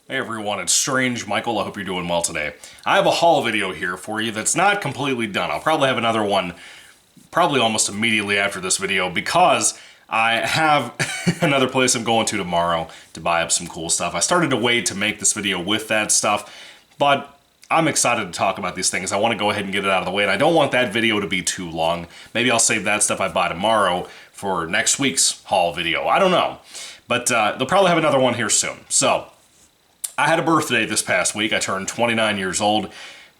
Hey everyone, it's Strange Michael. I hope you're doing well today. I have a haul video here for you that's not completely done. I'll probably have another one probably almost immediately after this video because I have another place I'm going to tomorrow to buy up some cool stuff. I started to wait to make this video with that stuff, but I'm excited to talk about these things. I want to go ahead and get it out of the way, and I don't want that video to be too long. Maybe I'll save that stuff I buy tomorrow for next week's haul video. I don't know. But they'll probably have another one here soon. So, I had a birthday this past week. I turned 29 years old.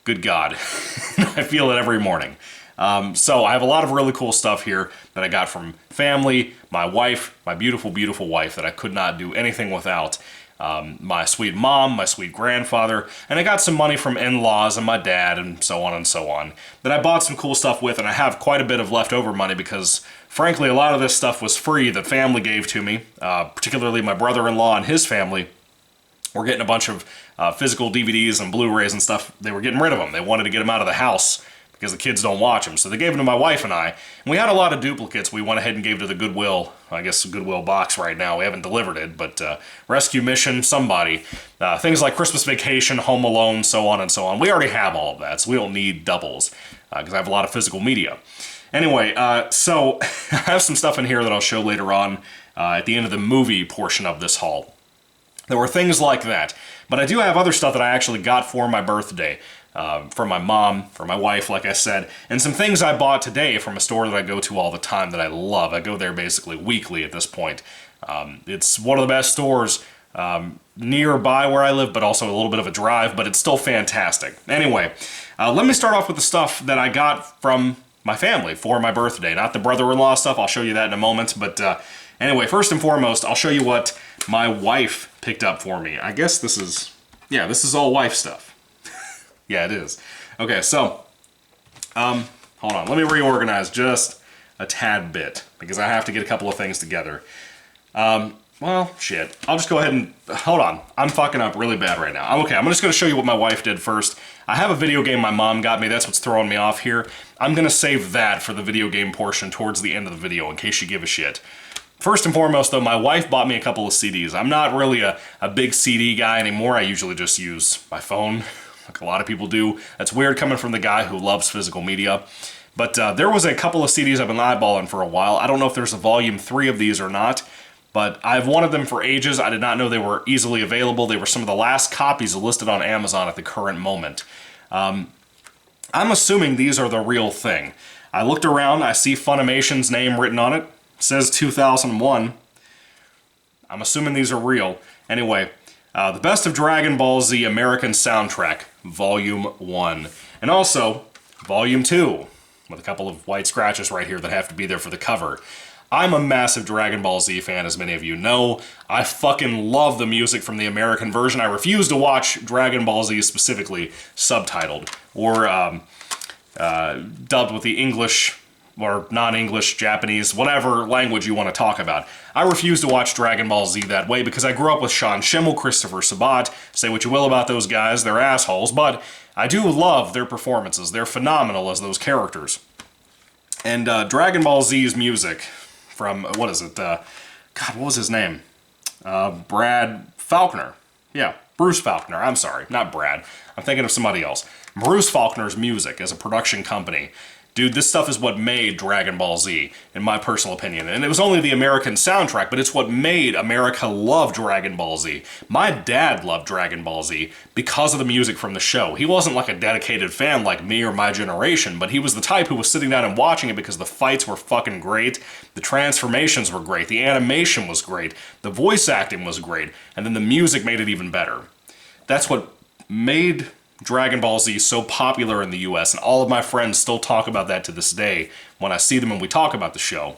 Good God. I feel it every morning. So I have a lot of really cool stuff here that I got from family, my wife, my beautiful, beautiful wife that I could not do anything without. My sweet mom, my sweet grandfather, and I got some money from in-laws and my dad and so on and so on that I bought some cool stuff with, and I have quite a bit of leftover money because, frankly, a lot of this stuff was free that family gave to me, particularly my brother-in-law and his family. We're getting a bunch of physical DVDs and Blu-rays and stuff. They were getting rid of them. They wanted to get them out of the house because the kids don't watch them. So they gave them to my wife and I. And we had a lot of duplicates we went ahead and gave to the Goodwill, I guess the Goodwill box right now. We haven't delivered it, but Rescue Mission, somebody. Things like Christmas Vacation, Home Alone, so on and so on. We already have all of that, so we don't need doubles because I have a lot of physical media. Anyway, so I have some stuff in here that I'll show later on at the end of the movie portion of this haul. There were things like that, but I do have other stuff that I actually got for my birthday, from my mom, for my wife, like I said, and some things I bought today from a store that I go to all the time that I love. I go there basically weekly at this point. It's one of the best stores nearby where I live, but also a little bit of a drive, but it's still fantastic. Anyway, let me start off with the stuff that I got from my family for my birthday, not the brother-in-law stuff. I'll show you that in a moment, but anyway, first and foremost, I'll show you what my wife picked up for me. I guess this is, yeah, this is all wife stuff. Yeah, it is. Okay, so, hold on. Let me reorganize just a tad bit because I have to get a couple of things together. Well, shit. I'll just go ahead and, hold on. I'm fucking up really bad right now. Okay, I'm just going to show you what my wife did first. I have a video game my mom got me. That's what's throwing me off here. I'm going to save that for the video game portion towards the end of the video in case you give a shit. First and foremost, though, my wife bought me a couple of CDs. I'm not really a big CD guy anymore. I usually just use my phone, like a lot of people do. That's weird coming from the guy who loves physical media. But there was a couple of CDs I've been eyeballing for a while. I don't know if there's a volume 3 of these or not, but I've wanted them for ages. I did not know they were easily available. They were some of the last copies listed on Amazon at the current moment. I'm assuming these are the real thing. I looked around, I see Funimation's name written on it. It says 2001. I'm assuming these are real. Anyway, the Best of Dragon Ball Z American Soundtrack, Volume 1. And also, Volume 2, with a couple of white scratches right here that have to be there for the cover. I'm a massive Dragon Ball Z fan, as many of you know. I fucking love the music from the American version. I refuse to watch Dragon Ball Z specifically subtitled, or dubbed with the English or non-English, Japanese, whatever language you want to talk about. I refuse to watch Dragon Ball Z that way because I grew up with Sean Schimmel, Christopher Sabat. Say what you will about those guys, they're assholes, but I do love their performances. They're phenomenal as those characters. And Dragon Ball Z's music from, what is it? God, what was his name? Brad Falconer. Yeah, Bruce Falconer. I'm sorry, not Brad. I'm thinking of somebody else. Bruce Falconer's music as a production company. Dude, this stuff is what made Dragon Ball Z, in my personal opinion. And it was only the American soundtrack, but it's what made America love Dragon Ball Z. My dad loved Dragon Ball Z because of the music from the show. He wasn't like a dedicated fan like me or my generation, but he was the type who was sitting down and watching it because the fights were fucking great, the transformations were great, the animation was great, the voice acting was great, and then the music made it even better. That's what made Dragon Ball Z so popular in the US, and all of my friends still talk about that to this day when I see them and we talk about the show.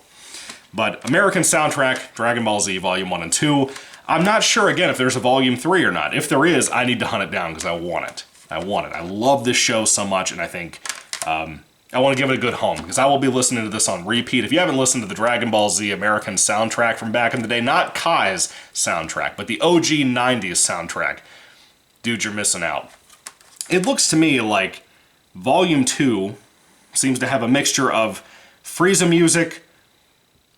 But American soundtrack, Dragon Ball Z Volume 1 and 2, I'm not sure, again, if there's a Volume 3 or not. If there is, I need to hunt it down because I want it. I want it. I love this show so much, and I think I want to give it a good home because I will be listening to this on repeat. If you haven't listened to the Dragon Ball Z American soundtrack from back in the day, not Kai's soundtrack, but the OG 90s soundtrack, dude, you're missing out. It looks to me like Volume 2 seems to have a mixture of Frieza music,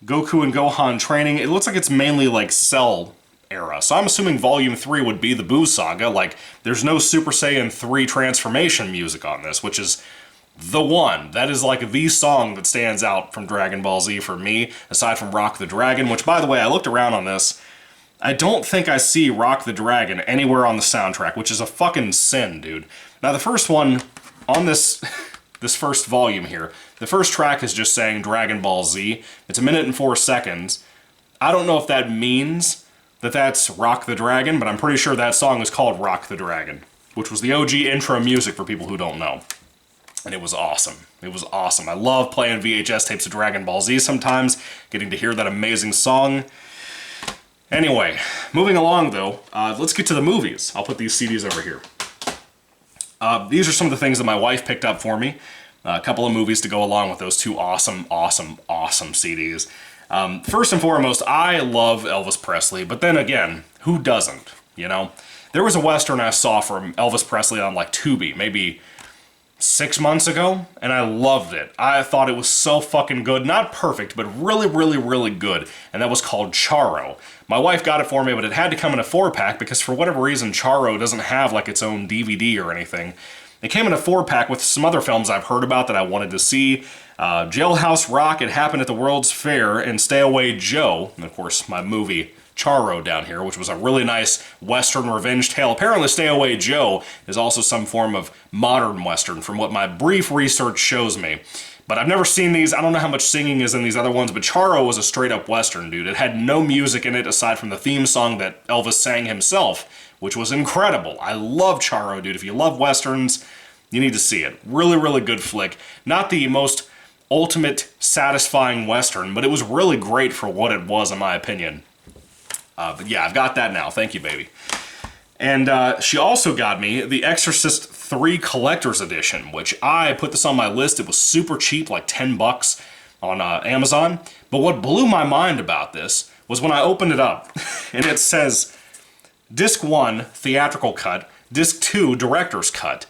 Goku and Gohan training. It looks like it's mainly like Cell era. So I'm assuming Volume 3 would be the Boo Saga. Like, there's no Super Saiyan 3 transformation music on this, which is the one. That is like the song that stands out from Dragon Ball Z for me, aside from Rock the Dragon, which, by the way, I looked around on this. I don't think I see Rock the Dragon anywhere on the soundtrack, which is a fucking sin, dude. Now, the first one on this this first volume here, the first track is just saying Dragon Ball Z. It's 1 minute and 4 seconds. I don't know if that means that that's Rock the Dragon, but I'm pretty sure that song is called Rock the Dragon, which was the OG intro music for people who don't know. And it was awesome. It was awesome. I love playing VHS tapes of Dragon Ball Z sometimes, getting to hear that amazing song. Anyway, moving along though, let's get to the movies. I'll put these CDs over here. These are some of the things that my wife picked up for me. A couple of movies to go along with those two awesome CDs. First and foremost, I love Elvis Presley, but then again, who doesn't, you know? There was a Western I saw from Elvis Presley on like Tubi, maybe 6 months ago, and I loved it. I thought it was so fucking good. Not perfect, but really good. And that was called Charo. My wife got it for me, but it had to come in a 4-pack because for whatever reason, Charo doesn't have like its own DVD or anything. It came in a 4-pack with some other films I've heard about that I wanted to see. Jailhouse Rock, It Happened at the World's Fair, and Stay Away Joe, and of course my movie Charo down here, which was a really nice Western revenge tale. Apparently Stay Away Joe is also some form of modern Western from what my brief research shows me. But I've never seen these. I don't know how much singing is in these other ones, but Charo was a straight up Western, dude. It had no music in it aside from the theme song that Elvis sang himself, which was incredible. I love Charo, dude. If you love Westerns, you need to see it. Really good flick. Not the most ultimate satisfying Western, but it was really great for what it was, in my opinion. But yeah, I've got that now. Thank you, baby. And she also got me The Exorcist 3 Collector's Edition, which I put this on my list. It was super cheap, like $10 on Amazon. But what blew my mind about this was when I opened it up, and it says, Disc 1, Theatrical Cut, Disc 2, Director's Cut.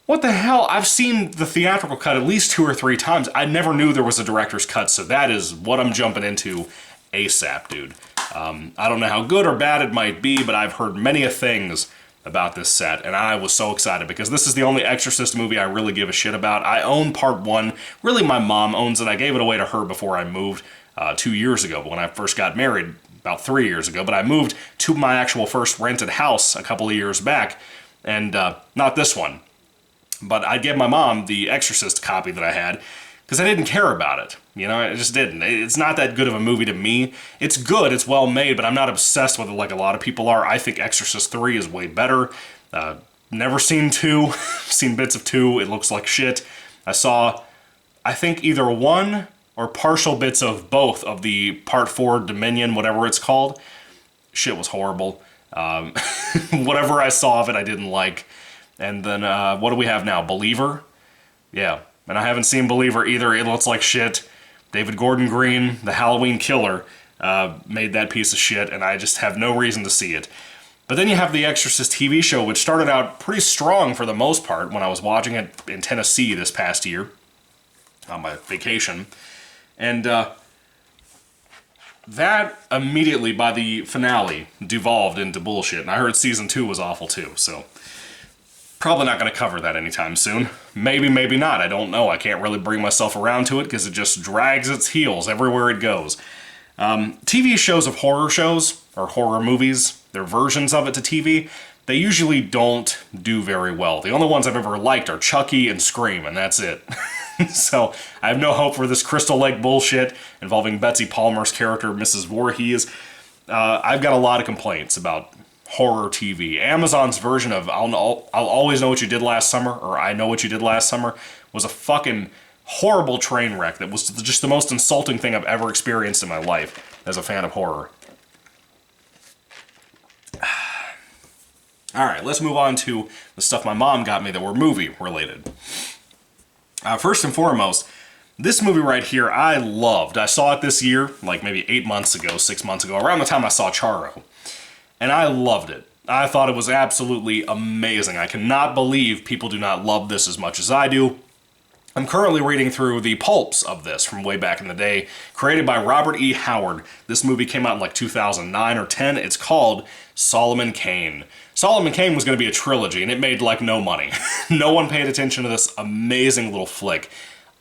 What the hell? I've seen the theatrical cut at least 2 or 3 times. I never knew there was a director's cut, so that is what I'm jumping into ASAP, dude. I don't know how good or bad it might be, but I've heard many a things about this set, and I was so excited because this is the only Exorcist movie I really give a shit about. I own part 1. Really, my mom owns it. I gave it away to her before I moved 2 years ago, but when I first got married, about 3 years ago. But I moved to my actual first rented house a couple of years back, and not this one. But I gave my mom the Exorcist copy that I had because I didn't care about it. You know, I just didn't. It's not that good of a movie to me. It's good, it's well made, but I'm not obsessed with it like a lot of people are. I think Exorcist 3 is way better. Never seen 2, seen bits of 2, it looks like shit. I saw, I think either 1 or partial bits of both of the Part 4 Dominion, whatever it's called. Shit was horrible. Whatever I saw of it, I didn't like. And then, what do we have now? Believer? Yeah. And I haven't seen Believer either. It looks like shit. David Gordon Green, the Halloween Killer, made that piece of shit, and I just have no reason to see it. But then you have the Exorcist TV show, which started out pretty strong for the most part when I was watching it in Tennessee this past year on my vacation. And that immediately, by the finale, devolved into bullshit. And I heard season 2 was awful too, so probably not going to cover that anytime soon. Maybe, maybe not. I don't know. I can't really bring myself around to it because it just drags its heels everywhere it goes. TV shows of horror shows, or horror movies, their versions of it to TV, they usually don't do very well. The only ones I've ever liked are Chucky and Scream, and that's it. So I have no hope for this Crystal Lake bullshit involving Betsy Palmer's character, Mrs. Voorhees. I've got a lot of complaints about horror TV. Amazon's version of I'll Always Know What You Did Last Summer, or I Know What You Did Last Summer, was a fucking horrible train wreck that was just the most insulting thing I've ever experienced in my life as a fan of horror. Alright, let's move on to the stuff my mom got me that were movie related. First and foremost, this movie right here I loved. I saw it this year, like maybe 8 months ago, 6 months ago, around the time I saw Charo. And I loved it. I thought it was absolutely amazing. I cannot believe people do not love this as much as I do. I'm currently reading through the pulps of this from way back in the day, created by Robert E. Howard. This movie came out in like 2009 or 10. It's called Solomon Kane. Solomon Kane was going to be a trilogy, and it made like no money. No one paid attention to this amazing little flick.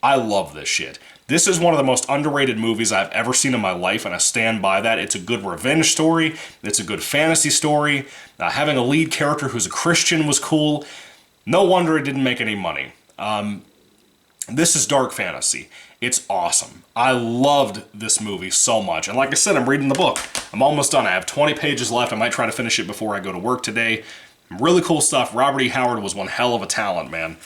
I love this shit. This is one of the most underrated movies I've ever seen in my life, and I stand by that. It's a good revenge story. It's a good fantasy story. Having a lead character who's a Christian was cool. No wonder it didn't make any money. This is dark fantasy. It's awesome. I loved this movie so much. And like I said, I'm reading the book. I'm almost done. I have 20 pages left. I might try to finish it before I go to work today. Really cool stuff. Robert E. Howard was one hell of a talent, man.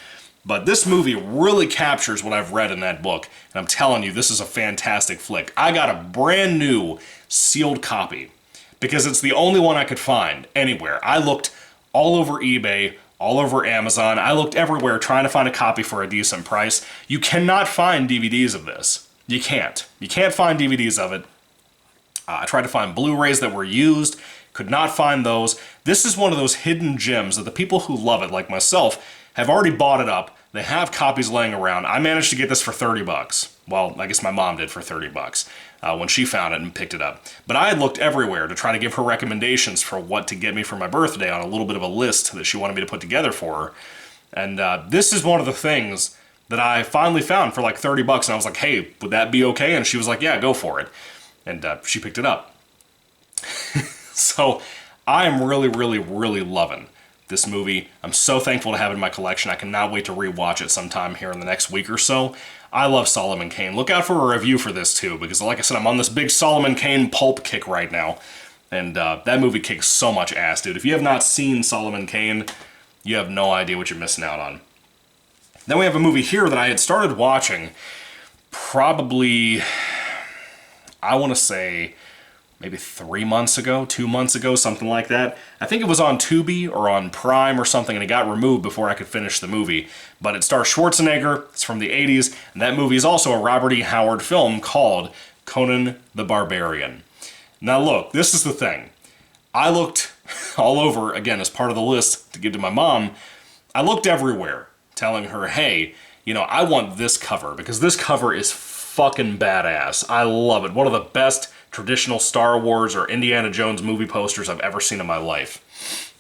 But this movie really captures what I've read in that book. And I'm telling you, this is a fantastic flick. I got a brand new sealed copy because it's the only one I could find anywhere. I looked all over eBay, all over Amazon. I looked everywhere trying to find a copy for a decent price. You cannot find DVDs of this. You can't. You can't find DVDs of it. I tried to find Blu-rays that were used. Could not find those. This is one of those hidden gems that the people who love it, like myself, have already bought it up. They have copies laying around. I managed to get this for 30 bucks. Well, I guess my mom did for 30 bucks when she found it and picked it up. But I had looked everywhere to try to give her recommendations for what to get me for my birthday on a little bit of a list that she wanted me to put together for her. And this is one of the things that I finally found for like 30 bucks. And I was like, hey, would that be okay? And she was like, yeah, go for it. And she picked it up. So I'm really, really, really loving this movie. I'm so thankful to have it in my collection. I cannot wait to rewatch it sometime here in the next week or so. I love Solomon Kane. Look out for a review for this too, because like I said, I'm on this big Solomon Kane pulp kick right now. And that movie kicks so much ass, dude. If you have not seen Solomon Kane, you have no idea what you're missing out on. Then we have a movie here that I had started watching probably, I want to say, maybe 3 months ago, 2 months ago, something like that. I think it was on Tubi or on Prime or something, and it got removed before I could finish the movie. But it stars Schwarzenegger, it's from the 80s, and that movie is also a Robert E. Howard film called Conan the Barbarian. Now look, this is the thing. I looked all over, again, as part of the list to give to my mom, I looked everywhere, telling her, hey, you know, I want this cover, because this cover is fucking badass. I love it. One of the best traditional Star Wars or Indiana Jones movie posters I've ever seen in my life.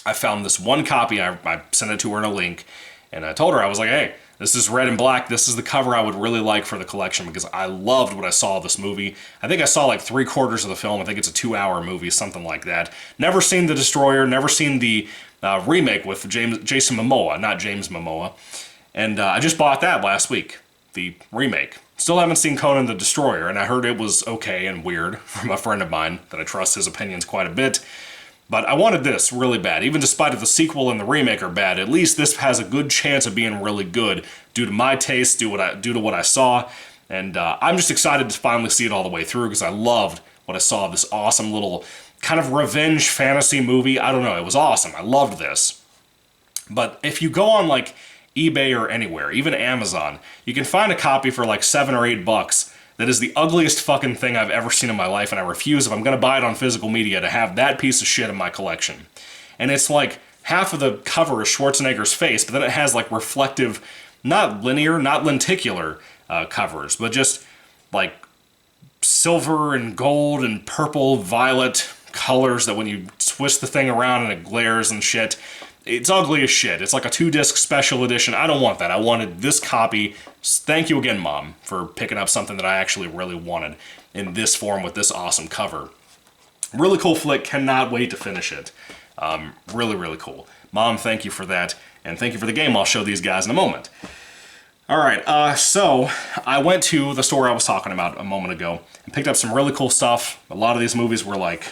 I found this one copy, I sent it to her in a link, and I told her, I was like, hey, this is red and black, this is the cover I would really like for the collection because I loved what I saw of this movie. I think I saw like 3/4 of the film, I think it's a 2-hour movie, something like that. Never seen The Destroyer, never seen the remake with Jason Momoa, not James Momoa. And I just bought that last week, the remake. Still haven't seen Conan the Destroyer, and I heard it was okay and weird from a friend of mine that I trust his opinions quite a bit. But I wanted this really bad. Even despite if the sequel and the remake are bad, at least this has a good chance of being really good due to my taste, due to what I saw. And I'm just excited to finally see it all the way through because I loved what I saw of this awesome little kind of revenge fantasy movie. I don't know, it was awesome. I loved this. But if you go on like eBay or anywhere, even Amazon, you can find a copy for like $7 or $8 that is the ugliest fucking thing I've ever seen in my life, and I refuse, if I'm gonna buy it on physical media, to have that piece of shit in my collection. And it's like, half of the cover is Schwarzenegger's face, but then it has like reflective, not linear, not lenticular covers, but just like silver and gold and purple, violet colors that when you twist the thing around and it glares and shit. It's ugly as shit. It's like a 2-disc special edition. I don't want that. I wanted this copy. Thank you again, Mom, for picking up something that I actually really wanted in this form with this awesome cover. Really cool flick. Cannot wait to finish it. Really, really cool. Mom, thank you for that. And thank you for the game I'll show these guys in a moment. Alright, so I went to the store I was talking about a moment ago and picked up some really cool stuff. A lot of these movies were like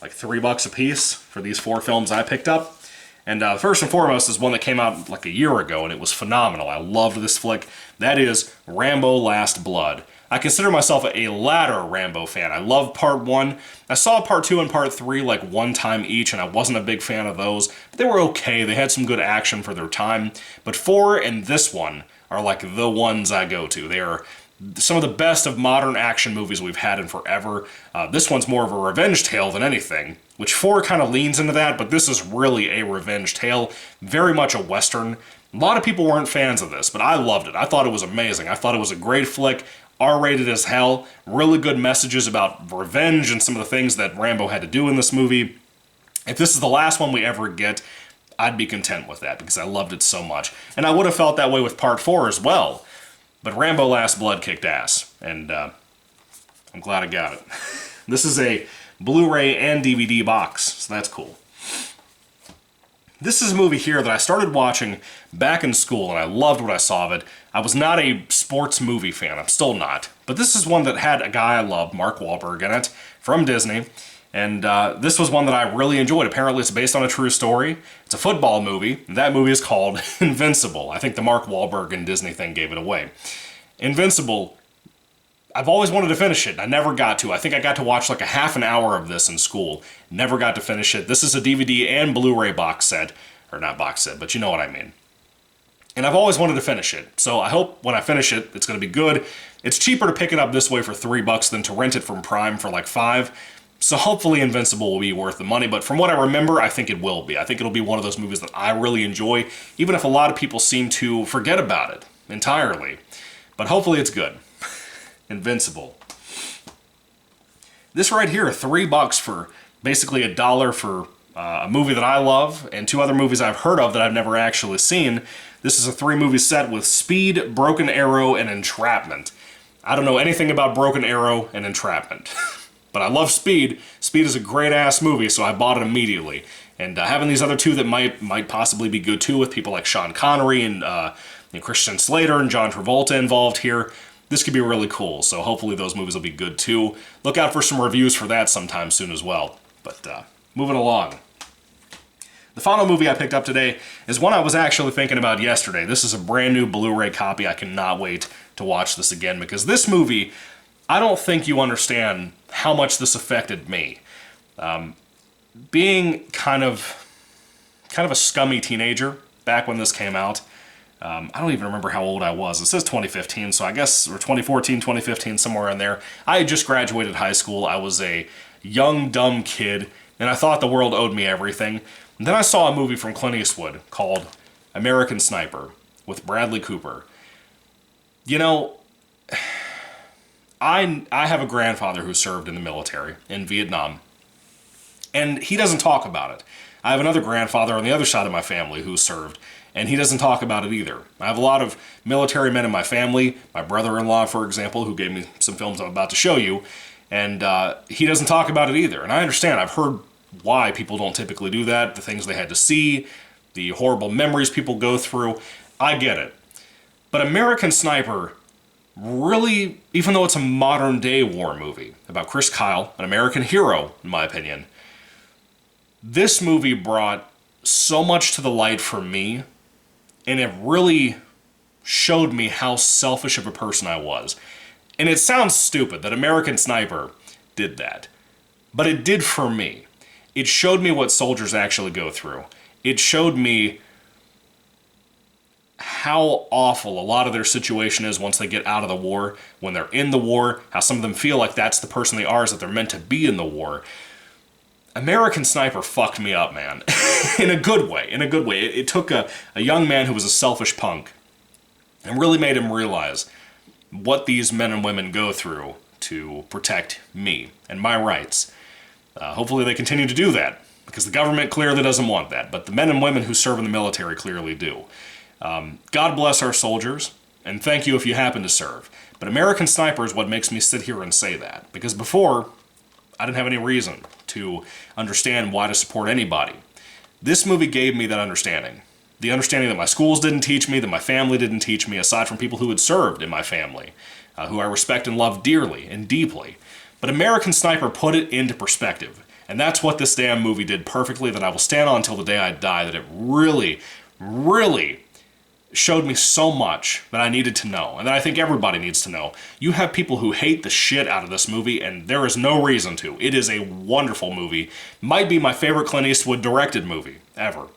$3 a piece for these 4 films I picked up. And first and foremost is one that came out like a year ago, and it was phenomenal. I loved this flick. That is Rambo Last Blood. I consider myself a latter Rambo fan. I love Part 1. I saw Part 2 and Part 3 like one time each, and I wasn't a big fan of those. But they were okay. They had some good action for their time. But 4 and this one are like the ones I go to. They are some of the best of modern action movies we've had in forever. This one's more of a revenge tale than anything, which 4 kind of leans into that, but this is really a revenge tale. Very much a Western, A lot of people weren't fans of this, but I loved it. I thought it was amazing. I thought it was a great flick, R-rated as hell, really good messages about revenge and some of the things that Rambo had to do in this movie. If this is the last one we ever get, I'd be content with that because I loved it so much. And I would have felt that way with Part 4 as well. But Rambo Last Blood kicked ass, and I'm glad I got it. This is a Blu-ray and DVD box, so that's cool. This is a movie here that I started watching back in school, and I loved what I saw of it. I was not a sports movie fan, I'm still not. But this is one that had a guy I loved, Mark Wahlberg, in it, from Disney. And this was one that I really enjoyed. Apparently it's based on a true story. It's a football movie, and that movie is called Invincible. I think the Mark Wahlberg and Disney thing gave it away. Invincible, I've always wanted to finish it, and I never got to. I think I got to watch like a half an hour of this in school. Never got to finish it. This is a DVD and Blu-ray box set. Or not box set, but you know what I mean. And I've always wanted to finish it. So I hope when I finish it, it's going to be good. It's cheaper to pick it up this way for $3 than to rent it from Prime for like $5. So hopefully Invincible will be worth the money, but from what I remember, I think it will be. I think it'll be one of those movies that I really enjoy, even if a lot of people seem to forget about it entirely. But hopefully it's good. Invincible. This right here, $3 for basically $1 for a movie that I love, and 2 other movies I've heard of that I've never actually seen. This is a 3-movie set with Speed, Broken Arrow, and Entrapment. I don't know anything about Broken Arrow and Entrapment. But I love Speed. Speed is a great-ass movie, so I bought it immediately. And having these other 2 that might possibly be good too, with people like Sean Connery and Christian Slater and John Travolta involved here, this could be really cool. So hopefully those movies will be good too. Look out for some reviews for that sometime soon as well. But moving along. The final movie I picked up today is one I was actually thinking about yesterday. This is a brand new Blu-ray copy. I cannot wait to watch this again because this movie, I don't think you understand how much this affected me. Being kind of a scummy teenager back when this came out, I don't even remember how old I was. It says 2015, so I guess, or 2014, 2015, somewhere in there. I had just graduated high school. I was a young, dumb kid, and I thought the world owed me everything. And then I saw a movie from Clint Eastwood called American Sniper with Bradley Cooper. You know, I have a grandfather who served in the military in Vietnam, and he doesn't talk about it. I have another grandfather on the other side of my family who served, and he doesn't talk about it either. I have a lot of military men in my family, my brother-in-law, for example, who gave me some films I'm about to show you, and he doesn't talk about it either. And I understand, I've heard why people don't typically do that, the things they had to see, the horrible memories people go through. I get it. But American Sniper really, even though it's a modern day war movie about Chris Kyle, an American hero, in my opinion, this movie brought so much to the light for me, and it really showed me how selfish of a person I was. And it sounds stupid that American Sniper did that, but it did for me. It showed me what soldiers actually go through. It showed me how awful a lot of their situation is once they get out of the war, when they're in the war, how some of them feel like that's the person they are, is that they're meant to be in the war. American Sniper fucked me up, man. In a good way, in a good way. It took a young man who was a selfish punk and really made him realize what these men and women go through to protect me and my rights. Hopefully they continue to do that, because the government clearly doesn't want that, but the men and women who serve in the military clearly do. God bless our soldiers, and thank you if you happen to serve. But American Sniper is what makes me sit here and say that, because before, I didn't have any reason to understand why to support anybody. This movie gave me that understanding. The understanding that my schools didn't teach me, that my family didn't teach me, aside from people who had served in my family, who I respect and love dearly and deeply. But American Sniper put it into perspective. And that's what this damn movie did perfectly, that I will stand on until the day I die, that it really, really showed me so much that I needed to know, and that I think everybody needs to know. You have people who hate the shit out of this movie, and there is no reason to. It is a wonderful movie. Might be my favorite Clint Eastwood directed movie ever.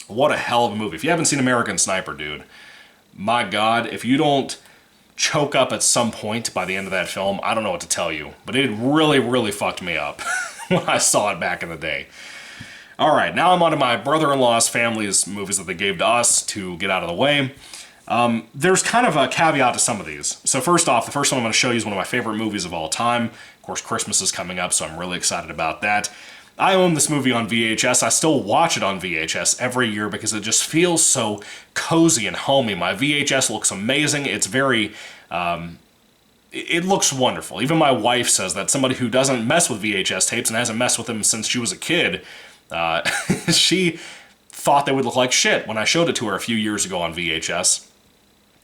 What a hell of a movie. If you haven't seen American Sniper, dude, my God, if you don't choke up at some point by the end of that film, I don't know what to tell you. But it really, really fucked me up when I saw it back in the day. All right, now I'm on to my brother-in-law's family's movies that they gave to us to get out of the way. There's kind of a caveat to some of these. So first off, the first one I'm going to show you is one of my favorite movies of all time. Of course, Christmas is coming up, so I'm really excited about that. I own this movie on VHS. I still watch it on VHS every year because it just feels so cozy and homey. My VHS looks amazing. It's very... it looks wonderful. Even my wife says that. Somebody who doesn't mess with VHS tapes and hasn't messed with them since she was a kid, she thought they would look like shit when I showed it to her a few years ago on VHS.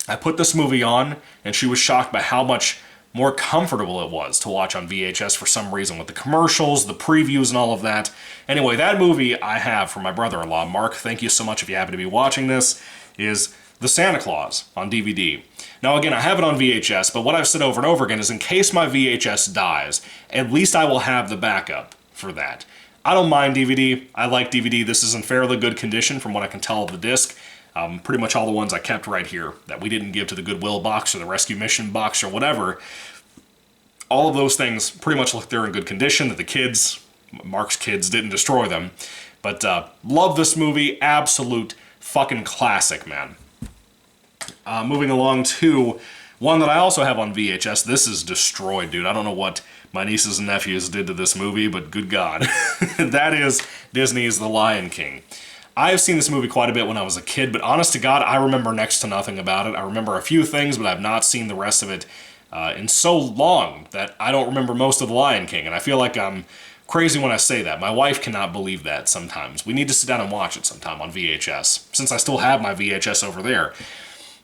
I put this movie on, and she was shocked by how much more comfortable it was to watch on VHS for some reason, with the commercials, the previews, and all of that. Anyway, that movie I have for my brother-in-law. Mark, thank you so much if you happen to be watching this, is The Santa Claus on DVD. Now again, I have it on VHS, but what I've said over and over again is in case my VHS dies, at least I will have the backup for that. I don't mind DVD. I like DVD. This is in fairly good condition from what I can tell of the disc. Pretty much all the ones I kept right here that we didn't give to the Goodwill box or the Rescue Mission box or whatever. All of those things pretty much look they're in good condition, that the kids, Mark's kids, didn't destroy them. But love this movie. Absolute fucking classic, man. Moving along to one that I also have on VHS. This is destroyed, dude. I don't know what my nieces and nephews did to this movie, but good God. That is Disney's The Lion King. I have seen this movie quite a bit when I was a kid, but honest to God, I remember next to nothing about it. I remember a few things, but I've not seen the rest of it in so long that I don't remember most of The Lion King, and I feel like I'm crazy when I say that. My wife cannot believe that sometimes. We need to sit down and watch it sometime on VHS, since I still have my VHS over there.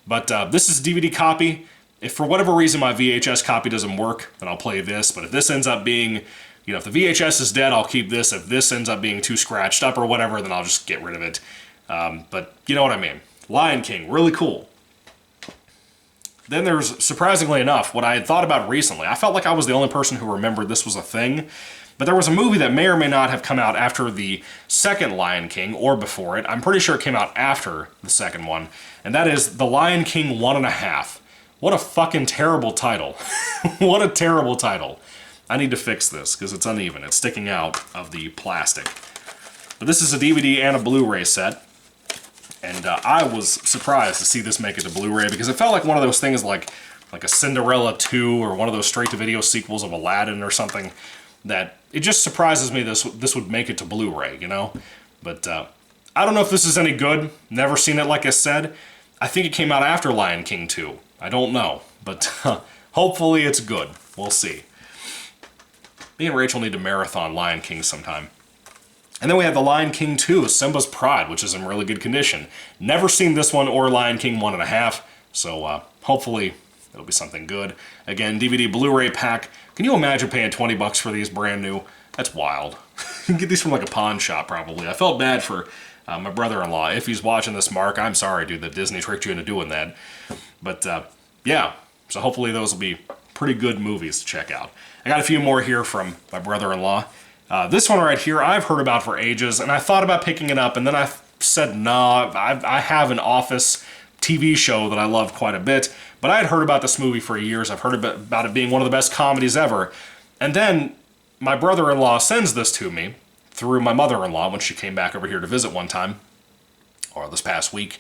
But this is a DVD copy. If for whatever reason my VHS copy doesn't work, then I'll play this, but if this ends up being... You know, if the VHS is dead, I'll keep this. If this ends up being too scratched up or whatever, then I'll just get rid of it. But you know what I mean. Lion King, really cool. Then there's, surprisingly enough, what I had thought about recently. I felt like I was the only person who remembered this was a thing. But there was a movie that may or may not have come out after the second Lion King, or before it. I'm pretty sure it came out after the second one. And that is The Lion King 1.5. What a fucking terrible title. What a terrible title. I need to fix this because it's uneven. It's sticking out of the plastic. But this is a DVD and a Blu-ray set. And I was surprised to see this make it to Blu-ray because it felt like one of those things like a Cinderella 2 or one of those straight-to-video sequels of Aladdin or something that it just surprises me this would make it to Blu-ray, you know? But I don't know if this is any good. Never seen it, like I said. I think it came out after Lion King 2. I don't know. But hopefully it's good. We'll see. Me and Rachel need to marathon Lion King sometime. And then we have The Lion King 2, Simba's Pride, which is in really good condition. Never seen this one or Lion King 1.5, so hopefully it'll be something good. Again, DVD Blu-ray pack. Can you imagine paying 20 bucks for these brand new? That's wild. You can get these from like a pawn shop probably. I felt bad for my brother-in-law. If he's watching this, Mark, I'm sorry, dude, that Disney tricked you into doing that. But yeah, so hopefully those will be pretty good movies to check out. I got a few more here from my brother-in-law. This one right here, I've heard about for ages, and I thought about picking it up, and then I said, nah, I have an Office TV show that I love quite a bit, but I had heard about this movie for years. I've heard about it being one of the best comedies ever. And then my brother-in-law sends this to me through my mother-in-law when she came back over here to visit one time, or this past week.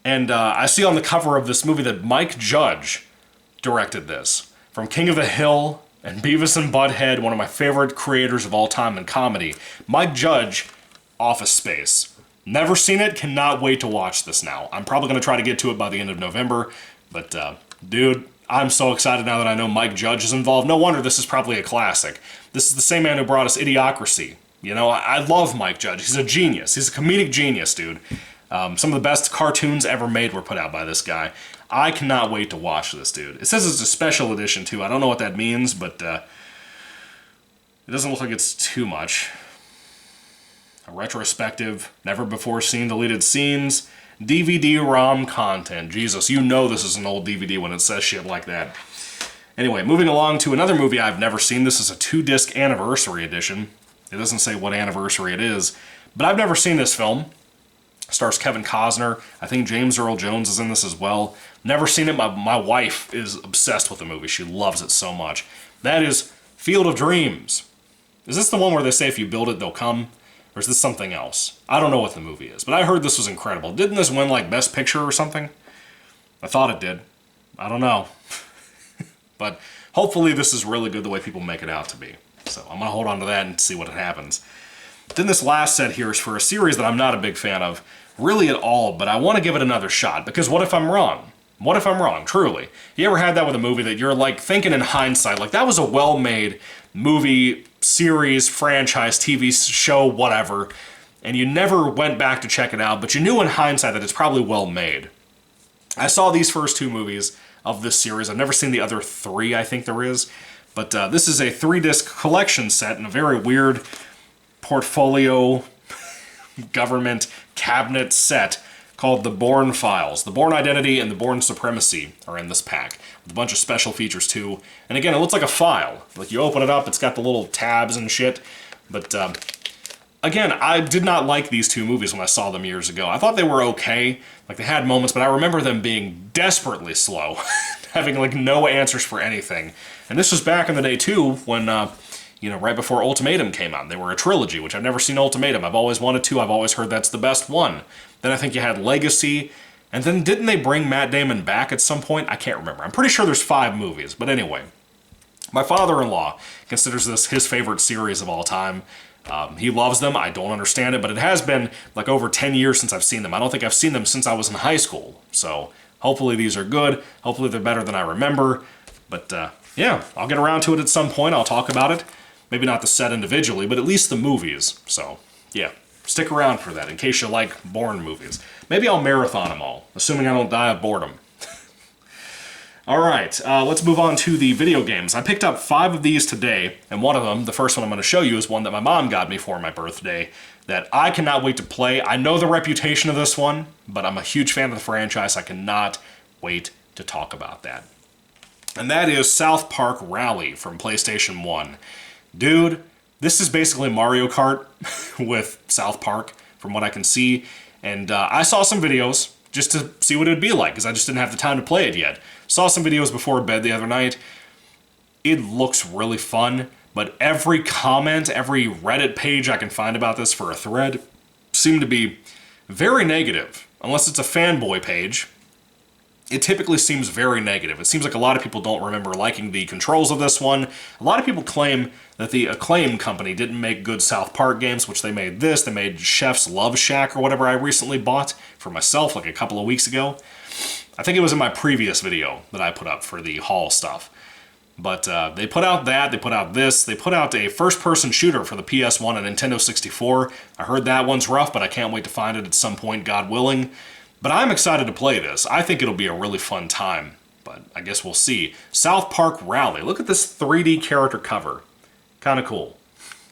And I see on the cover of this movie that Mike Judge directed this. From King of the Hill and Beavis and Butthead, one of my favorite creators of all time in comedy. Mike Judge, Office Space. Never seen it, cannot wait to watch this now. I'm probably going to try to get to it by the end of November, but dude, I'm so excited now that I know Mike Judge is involved. No wonder this is probably a classic. This is the same man who brought us Idiocracy. You know, I love Mike Judge. He's a genius. He's a comedic genius, dude. Some of the best cartoons ever made were put out by this guy. I cannot wait to watch this, dude. It says it's a special edition, too. I don't know what that means, but it doesn't look like it's too much. A retrospective, never-before-seen deleted scenes, DVD-ROM content. Jesus, you know this is an old DVD when it says shit like that. Anyway, moving along to another movie I've never seen. This is a 2-disc anniversary edition. It doesn't say what anniversary it is, but I've never seen this film. Stars Kevin Costner. I think James Earl Jones is in this as well. Never seen it. My wife is obsessed with the movie. She loves it so much. That is Field of Dreams. Is this the one where they say if you build it, they'll come? Or Or is this something else? I don't know what the movie is, but I heard this was incredible. Didn't this win, like, Best Picture or something? I thought it did. I don't know. But hopefully this is really good the way people make it out to be. So I'm going to hold on to that and see what happens. Then this last set here is for a series that I'm not a big fan of, really at all, but I want to give it another shot, because what if I'm wrong? What if I'm wrong, truly? You ever had that with a movie that you're, like, thinking in hindsight, like, that was a well-made movie, series, franchise, TV show, whatever, and you never went back to check it out, but you knew in hindsight that it's probably well-made. I saw these first 2 movies of this series. I've never seen the other 3, I think there is, but this is a 3-disc collection set in a very weird portfolio government cabinet set called The Bourne Files. The Bourne Identity and The Bourne Supremacy are in this pack, with a bunch of special features too. And again, it looks like a file. Like, you open it up, it's got the little tabs and shit. But again, I did not like these 2 movies when I saw them years ago. I thought they were okay, like they had moments, but I remember them being desperately slow, having like no answers for anything. And this was back in the day too, when you know, right before Ultimatum came out. They were a trilogy, which I've never seen Ultimatum. I've always wanted to. I've always heard that's the best one. Then I think you had Legacy, and then didn't they bring Matt Damon back at some point? I can't remember. I'm pretty sure there's 5 movies, but anyway. My father-in-law considers this his favorite series of all time. He loves them. I don't understand it, but it has been like over 10 years since I've seen them. I don't think I've seen them since I was in high school. So hopefully these are good. Hopefully they're better than I remember. But yeah, I'll get around to it at some point. I'll talk about it. Maybe not the set individually, but at least the movies. So yeah, stick around for that in case you like Bourne movies. Maybe I'll marathon them all, assuming I don't die of boredom. Alright, let's move on to the video games. I picked up 5 of these today, and one of them, the first one I'm going to show you, is one that my mom got me for my birthday that I cannot wait to play. I know the reputation of this one, but I'm a huge fan of the franchise. I cannot wait to talk about that. And that is South Park Rally from PlayStation 1. Dude, this is basically Mario Kart with South Park, from what I can see. And I saw some videos just to see what it would be like, because I just didn't have the time to play it yet. Saw some videos before bed the other night. It looks really fun, but every comment, every Reddit page I can find about this for a thread seemed to be very negative. Unless it's a fanboy page, it typically seems very negative. It seems like a lot of people don't remember liking the controls of this one. A lot of people claim that the Acclaim company didn't make good South Park games, which they made this. They made Chef's Love Shack or whatever I recently bought for myself like a couple of weeks ago. I think it was in my previous video that I put up for the haul stuff. But they put out that, they put out this, they put out a first-person shooter for the PS1 and Nintendo 64. I heard that one's rough, but I can't wait to find it at some point, God willing. But I'm excited to play this. I think it'll be a really fun time, but I guess we'll see. South Park Rally. Look at this 3D character cover. Kind of cool.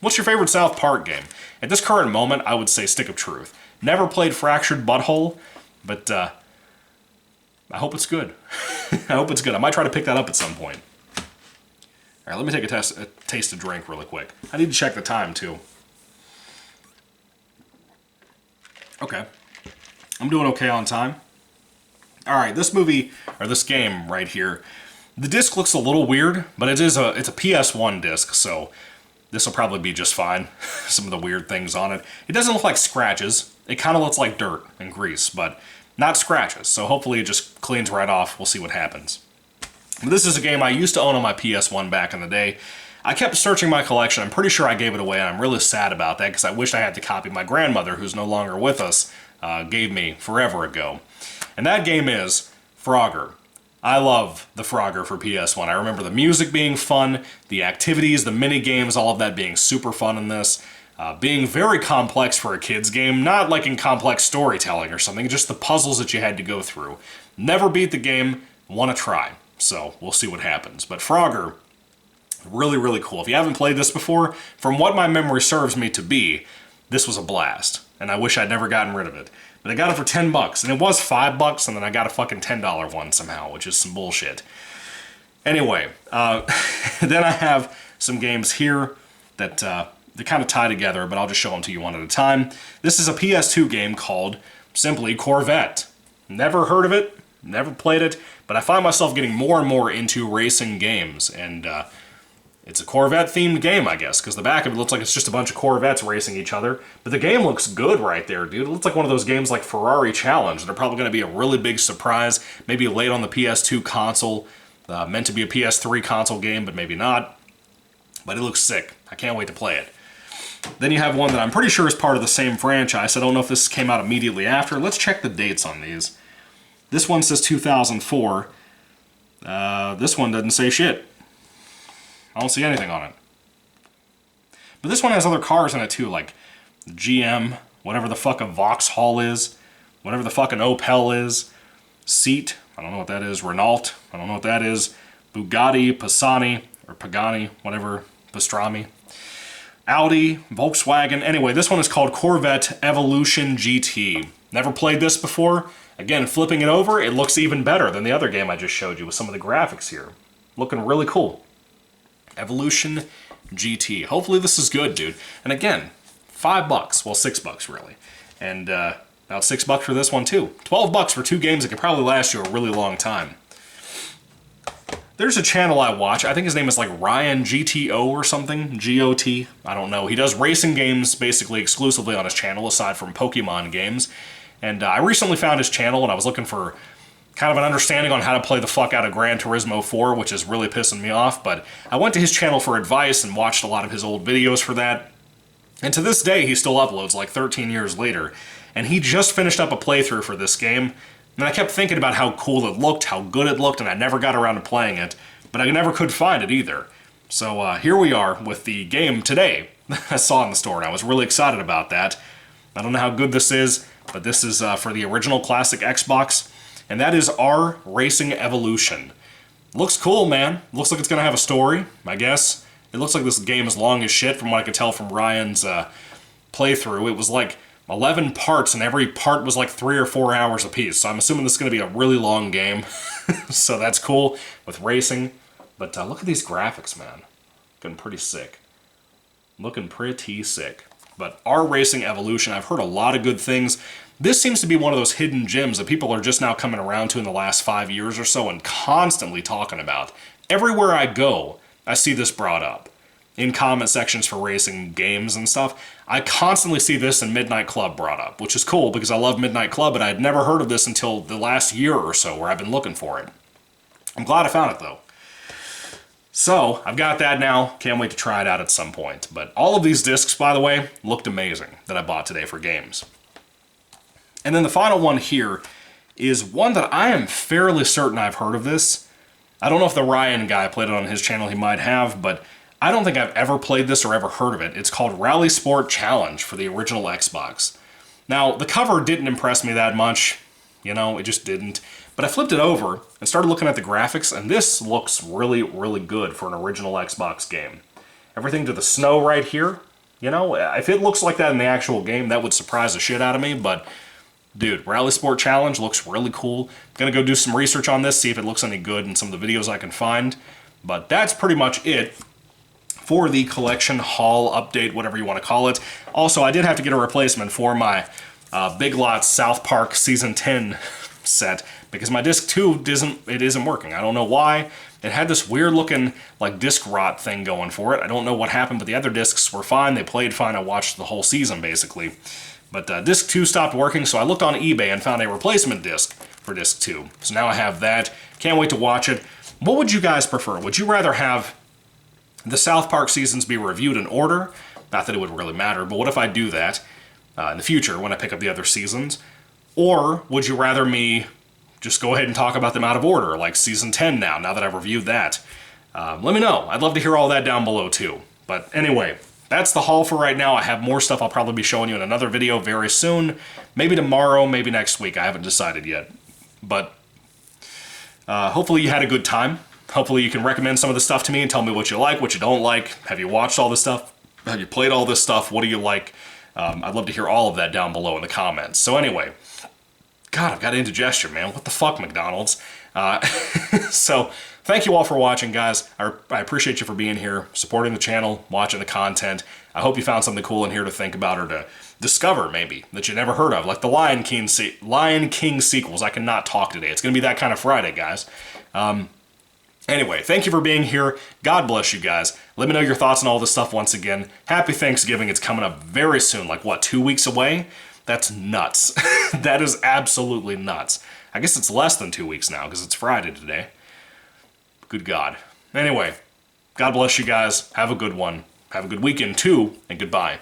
What's your favorite South Park game? At this current moment, I would say Stick of Truth. Never played Fractured Butthole, but I hope it's good. I hope it's good. I might try to pick that up at some point. All right, let me take a taste of drink really quick. I need to check the time, too. Okay. I'm doing okay on time. Alright, this movie, or this game right here, the disc looks a little weird, but it's a PS1 disc, so this will probably be just fine. Some of the weird things on it. It doesn't look like scratches. It kind of looks like dirt and grease, but not scratches, so hopefully it just cleans right off. We'll see what happens. But this is a game I used to own on my PS1 back in the day. I kept searching my collection. I'm pretty sure I gave it away, and I'm really sad about that because I wish I had the copy my grandmother, who's no longer with us, gave me forever ago. And that game is Frogger. I love the Frogger for PS1. I remember the music being fun, the activities, the mini games, all of that being super fun in this. Being very complex for a kid's game, not like in complex storytelling or something, just the puzzles that you had to go through. Never beat the game, want to try. So we'll see what happens. But Frogger, really, really cool. If you haven't played this before, from what my memory serves me to be, this was a blast. And I wish I'd never gotten rid of it. But I got it for $10, and it was $5, and then I got a fucking $10 one somehow, which is some bullshit. Anyway, then I have some games here that they kind of tie together, but I'll just show them to you one at a time. This is a PS2 game called simply Corvette. Never heard of it, never played it, but I find myself getting more and more into racing games, and It's a Corvette-themed game, I guess, because the back of it looks like it's just a bunch of Corvettes racing each other. But the game looks good right there, dude. It looks like one of those games like Ferrari Challenge. They're probably going to be a really big surprise, maybe late on the PS2 console. Meant to be a PS3 console game, but maybe not. But it looks sick. I can't wait to play it. Then you have one that I'm pretty sure is part of the same franchise. I don't know if this came out immediately after. Let's check the dates on these. This one says 2004. This one doesn't say shit. I don't see anything on it. But this one has other cars in it too, like GM, whatever the fuck a Vauxhall is, whatever the fuck an Opel is, Seat, I don't know what that is, Renault, I don't know what that is, Bugatti, Pisani, or Pagani, whatever, Pastrami, Audi, Volkswagen. Anyway, this one is called Corvette Evolution GT. Never played this before. Again, flipping it over, it looks even better than the other game I just showed you with some of the graphics here. Looking really cool. Evolution GT. Hopefully this is good, dude. And again, $5. Well, $6 really. And about $6 for this one too. $12 for 2 games that could probably last you a really long time. There's a channel I watch. I think his name is like Ryan GTO or something. GOT. I don't know. He does racing games basically exclusively on his channel aside from Pokemon games. And I recently found his channel and I was looking for kind of an understanding on how to play the fuck out of Gran Turismo 4, which is really pissing me off, but I went to his channel for advice and watched a lot of his old videos for that. And to this day, he still uploads, like 13 years later. And he just finished up a playthrough for this game, and I kept thinking about how cool it looked, how good it looked, and I never got around to playing it, but I never could find it either. So here we are with the game today I saw in the store, and I was really excited about that. I don't know how good this is, but this is for the original classic Xbox. And that is R Racing Evolution. Looks cool, man. Looks like it's going to have a story, I guess. It looks like this game is long as shit from what I could tell from Ryan's playthrough. It was like 11 parts, and every part was like 3 or 4 hours apiece. So I'm assuming this is going to be a really long game. So that's cool with racing. But look at these graphics, man. Looking pretty sick. Looking pretty sick. But R Racing Evolution, I've heard a lot of good things. This seems to be one of those hidden gems that people are just now coming around to in the last 5 years or so and constantly talking about. Everywhere I go, I see this brought up. In comment sections for racing games and stuff, I constantly see this and Midnight Club brought up, which is cool because I love Midnight Club, but I had never heard of this until the last year or so where I've been looking for it. I'm glad I found it though. So, I've got that now. Can't wait to try it out at some point. But all of these discs, by the way, looked amazing that I bought today for games. And then the final one here is one that I am fairly certain I've heard of this. I don't know if the Ryan guy played it on his channel, he might have, but I don't think I've ever played this or ever heard of it. It's called Rally Sport Challenge for the original Xbox. Now, the cover didn't impress me that much. You know, it just didn't. But I flipped it over and started looking at the graphics, and this looks really, really good for an original Xbox game. Everything to the snow right here. You know, if it looks like that in the actual game, that would surprise the shit out of me, but dude, Rally Sport Challenge looks really cool. I'm gonna go do some research on this, see if it looks any good in some of the videos I can find. But that's pretty much it for the collection haul update, whatever you want to call it. Also, I did have to get a replacement for my Big Lots South Park Season 10 set because my disc 2 isn't working. I don't know why. It had this weird looking like disc rot thing going for it. I don't know what happened, but the other discs were fine. They played fine. I watched the whole season basically. But disc 2 stopped working, so I looked on eBay and found a replacement disc for disc 2. So now I have that. Can't wait to watch it. What would you guys prefer? Would you rather have the South Park seasons be reviewed in order? Not that it would really matter, but what if I do that in the future when I pick up the other seasons? Or would you rather me just go ahead and talk about them out of order, like Season 10 now that I've reviewed that? Let me know. I'd love to hear all that down below too. But anyway, that's the haul for right now. I have more stuff I'll probably be showing you in another video very soon. Maybe tomorrow, maybe next week. I haven't decided yet. But hopefully you had a good time. Hopefully you can recommend some of the stuff to me and tell me what you like, what you don't like. Have you watched all this stuff? Have you played all this stuff? What do you like? I'd love to hear all of that down below in the comments. So anyway, God, I've got indigestion, man. What the fuck, McDonald's? So, thank you all for watching, guys. I appreciate you for being here, supporting the channel, watching the content. I hope you found something cool in here to think about or to discover, maybe, that you never heard of, like the Lion King sequels. I cannot talk today. It's going to be that kind of Friday, guys. Anyway, thank you for being here. God bless you guys. Let me know your thoughts on all this stuff once again. Happy Thanksgiving. It's coming up very soon. Like, what, 2 weeks away? That's nuts. That is absolutely nuts. I guess it's less than 2 weeks now because it's Friday today. Good God. Anyway, God bless you guys. Have a good one. Have a good weekend too, and goodbye.